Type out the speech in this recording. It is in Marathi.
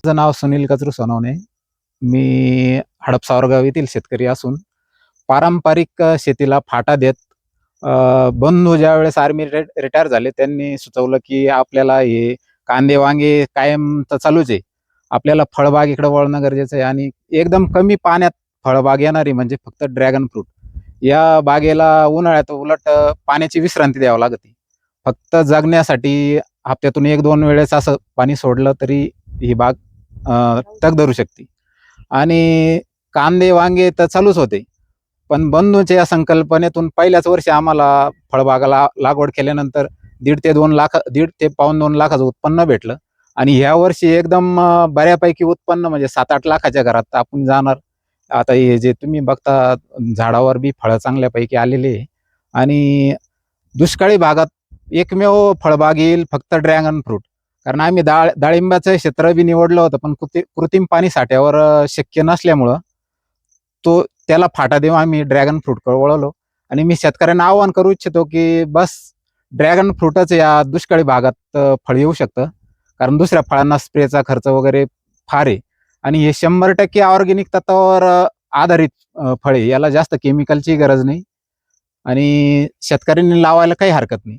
माझं नाव सुनील कचरू सोनवणे. मी हडपसावरगाव येथील शेतकरी असून पारंपरिक शेतीला फाटा देत बंधू ज्यावेळेस आर्मी रिटायर झाले त्यांनी सुचवलं की आपल्याला हे कांदे वांगे कायम तर चालूच आहे. आपल्याला फळबाग इकडे वळणं गरजेचं आहे आणि एकदम कमी पाण्यात फळबाग येणारी म्हणजे फक्त ड्रॅगन फ्रूट. या बागेला उन्हाळ्यात उलट पाण्याची विश्रांती द्यावी लागते. फक्त जगण्यासाठी हप्त्यातून 1-2 वेळेस असं पाणी सोडलं तरी ही बाग तग धरू शकते. आणि कांदे वांगे तर चालूच होते. पण बंधूंच्या या संकल्पनेतून पहिल्याच वर्षी आम्हाला फळबागाला लागवड केल्यानंतर 1.5 ते 2 लाखाचं उत्पन्न भेटलं. आणि ह्या वर्षी एकदम बऱ्यापैकी उत्पन्न म्हणजे 7-8 लाखाच्या घरात आपण जाणार. आता हे जे तुम्ही बघता झाडावर बी फळं चांगल्यापैकी आलेली आहे. आणि दुष्काळी भागात एकमेव फळबाग येईल फक्त ड्रॅगन फ्रूट. कारण आम्ही डाळिंबाचं क्षेत्र बी निवडलं होतं, पण कृत्रिम पाणी साठ्यावर शक्य नसल्यामुळं त्याला फाटा देऊन आम्ही ड्रॅगन फ्रूटकडे वळलो. आणि मी शेतकऱ्यांना आवाहन करू इच्छितो की बस ड्रॅगन फ्रूटच या दुष्काळी भागात फळ येऊ शकतं. कारण दुसऱ्या फळांना स्प्रेचा खर्च वगैरे फार आहे. आणि हे 100% ऑर्गॅनिक तत्वावर आधारित फळ आहे. याला जास्त केमिकलची गरज नाही आणि शेतकऱ्यांनी लावायला काही हरकत नाही.